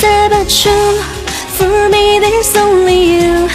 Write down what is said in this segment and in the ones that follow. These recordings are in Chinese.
sad but true. For me there's only you.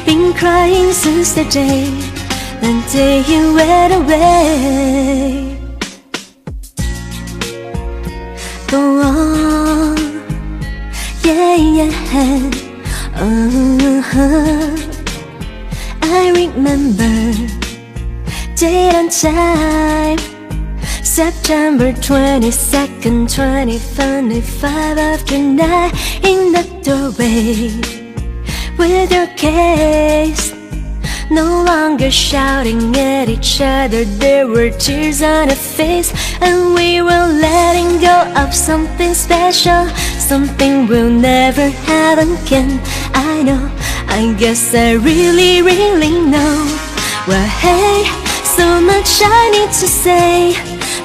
Been crying since the day you went away. Go on, yeah, yeah. I remember date and time, September 22nd, 2025, after night in the doorway with your kiss. No longer shouting at each other, there were tears on her face, and we were letting go of something special, something we'll never have again. I know, I guess I really, really know. Well, hey, so much I need to say.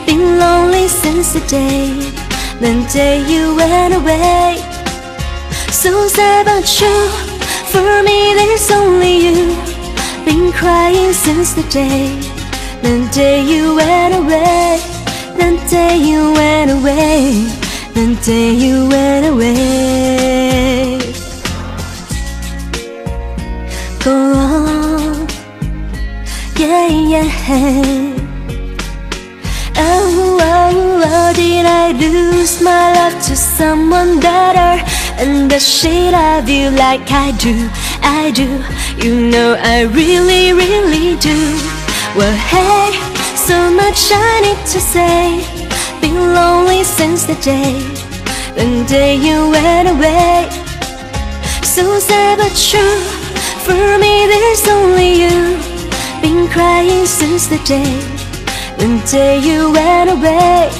Been lonely since the day you went away. So sad but true, for me there's only you. Been crying since the day you went away. The day you went away. The day you went away. Go on, yeah, yeah. Oh, oh, oh, did I lose my love to someone better? And does she love you like I do? I do, you know I really, really do. Well, hey, so much I need to say. Been lonely since the day you went away. So sad but true, for me there's only you. Been crying since the day you went away.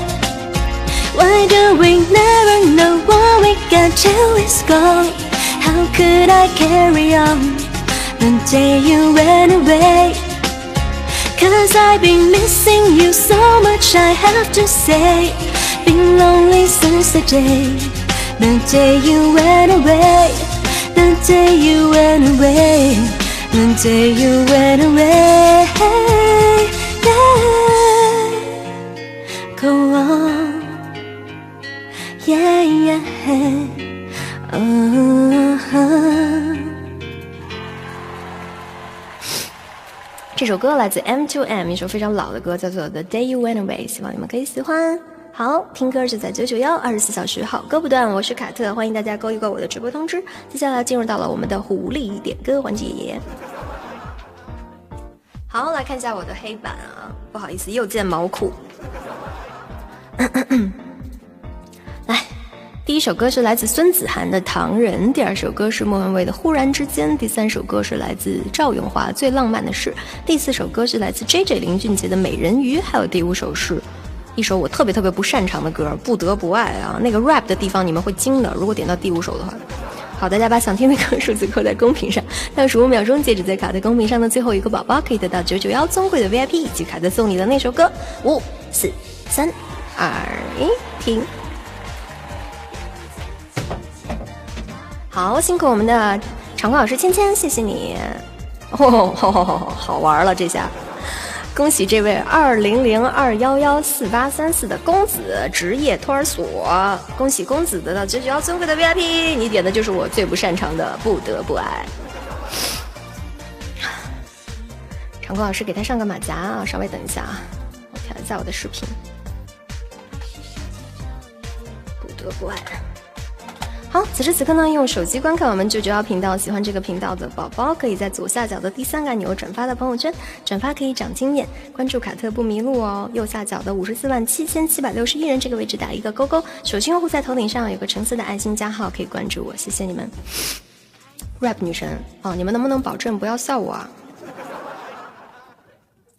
Why do we never know what we got till it's gone? How could I carry on the day you went away? 'Cause I've been missing you so much, I have to say. Been lonely since the day you went away. The day you went away. The day you went away. Yeah. Go on, yeah, yeah.这首歌来自 M2M， 一首非常老的歌，叫做 The Day You Went Away， 希望你们可以喜欢。好，听歌就在991 24小时好歌不断，我是卡特，欢迎大家勾一勾我的直播通知。接下来进入到了我们的狐狸点歌环节。好，来看一下我的黑板啊，不好意思，又见毛裤。来，第一首歌是来自孙子涵的《唐人》，第二首歌是莫文蔚的《忽然之间》，第三首歌是来自赵咏华《最浪漫的事》，第四首歌是来自 JJ 林俊杰的《美人鱼》，还有第五首是一首我特别不擅长的歌，不得不爱啊，那个 rap 的地方你们会惊的，如果点到第五首的话。好，大家把想听的歌数字扣在公屏上，倒数5秒钟，截止在卡特公屏上的最后一个宝宝可以得到991尊贵的 VIP 以及卡特送你的那首歌。5、4、3、2、1，停。好，辛苦我们的场控老师芊芊，谢谢你。好玩了这下。恭喜这位2002114834的公子职业托儿所，恭喜公子得到991尊贵的 VIP， 你点的就是我最不擅长的不得不爱。场控老师给他上个马甲啊，稍微等一下啊，我调一下我的视频。不得不爱。好，此时此刻呢，用手机观看我们991频道，喜欢这个频道的宝宝，可以在左下角的第3个按钮转发到朋友圈，转发可以长经验，关注卡特不迷路哦。右下角的547761人这个位置打一个勾勾，手机用户在头顶上有个橙色的爱心加号，可以关注我，谢谢你们。rap 女神哦，你们能不能保证不要笑我啊？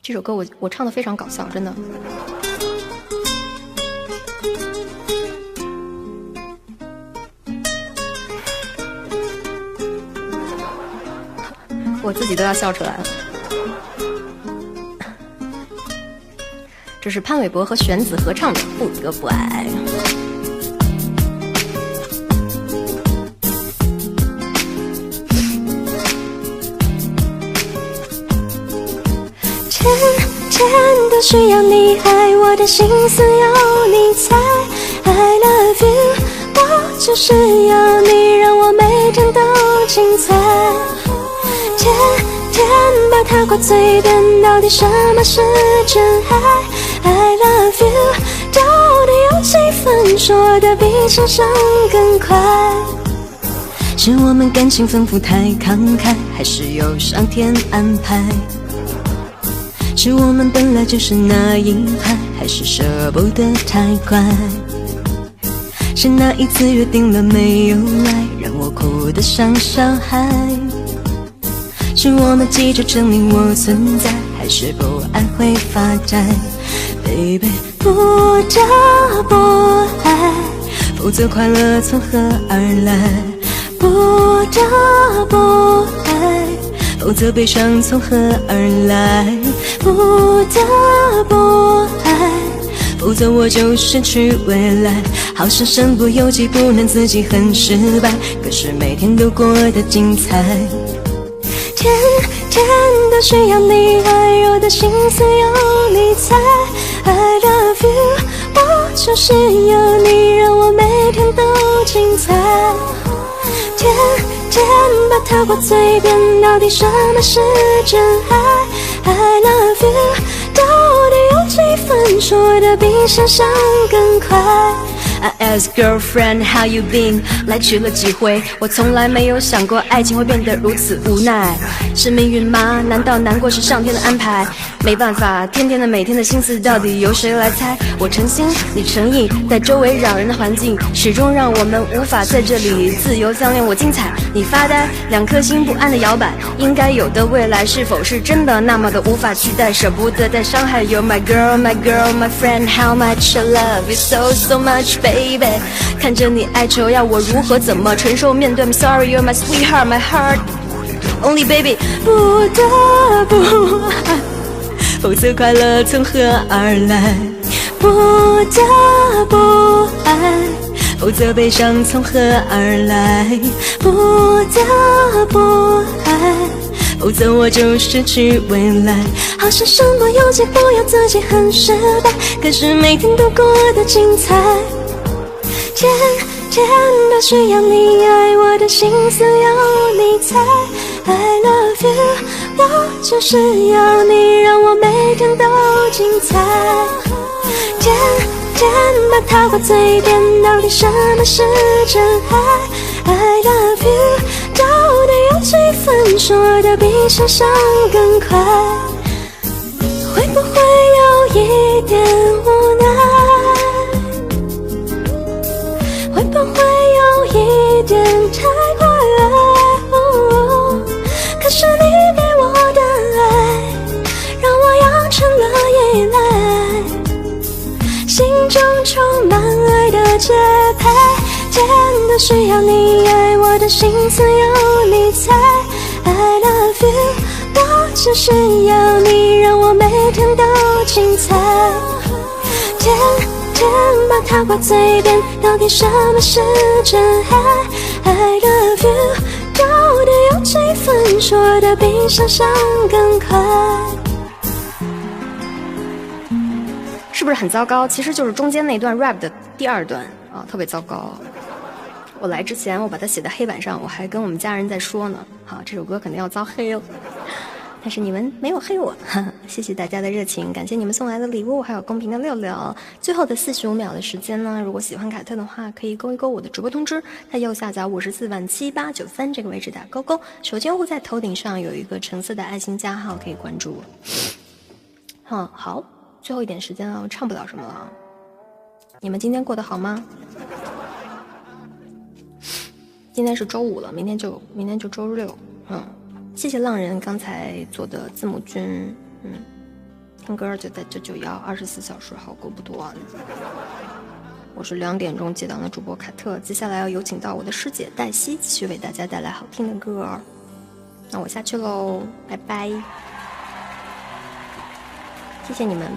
这首歌我唱的非常搞笑，真的。我自己都要笑出来了。这是潘玮柏和玄子合唱的《不得不爱》。天天都需要你爱，我的心思有你猜。I love you， 我就是要精彩。天天把它挂嘴边，到底什么是真爱 ？I love you， 到底有几分说的比想象更快？是我们感情丰富太慷慨，还是有上天安排？是我们本来就是那一派，还是舍不得太快？是那一次约定了没有来，让我哭得像小孩？是我们急着证明我存在，还是不爱会发呆 ？Baby， 不得不爱，否则快乐从何而来？不得不爱，否则悲伤从何而来？不得不爱，否则我就失去未来。好像身不由己，不能自己很失败，可是每天都过得精彩。天天都需要你爱，我的心思有你猜。I love you， 我就是要你，让我每天都精彩。天天把它挂嘴边，到底什么是真爱 ？I love you， 到底有几分说的比想象更快？I ask girlfriend how you been， 来去了几回，我从来没有想过爱情会变得如此无奈。是命运吗？难道难过是上天的安排？没办法，天天的每天的心思到底由谁来猜？我诚心，你诚意，在周围扰人的环境，始终让我们无法在这里自由相恋。我精彩，你发呆，两颗心不安的摇摆，应该有的未来是否是真的那么的无法期待？舍不得再伤害 You're my girl, my girl, my friend, how much I love you so much.Baby， 看着你哀愁，要我如何怎么承受面对 I'm sorry, you're my sweetheart, my heart Only baby， 不得不爱，否则快乐从何而来？不得不爱，否则悲伤从何而来？不得不爱，否则我就失去未来。好像身不由己，不要自己很失败，可是每天都过得精彩。天天都需要你爱，我的心思有你猜。I love you， 我就是要你，让我每天都精彩。天天把它挂嘴边，到底什么是真爱 ？I love you， 到底有几分说的比想象更快？会不会有一点无奈？会不会有一点太快可是你给我的爱，让我养成了依赖，心中充满爱的节拍。天都需要你爱，我的心思有你猜。I love you， 我只是要你，让我每天都精彩。天天把它挂嘴边，到底什么是真爱 ？I love you， 到底有几分说的比想象更快？是不是很糟糕？其实就是中间那段 rap 的第二段啊，特别糟糕。我来之前，我把它写在黑板上，我还跟我们家人在说呢。好，这首歌肯定要遭黑了。但是你们没有黑我，谢谢大家的热情，感谢你们送来的礼物，还有公屏的666。最后的45秒的时间呢，如果喜欢凯特的话，可以勾一勾我的直播通知，在右下角547893这个位置打勾勾。手机用户在头顶上有一个橙色的爱心加号，可以关注我。好，最后一点时间了，我唱不了什么了。你们今天过得好吗？今天是周五了，明天就周6。谢谢浪人刚才做的字母君，听歌就在991 24小时好过不短。我是2点钟接档的主播凯特，接下来要有请到我的师姐黛西，继续为大家带来好听的歌。那我下去喽，拜拜，谢谢你们。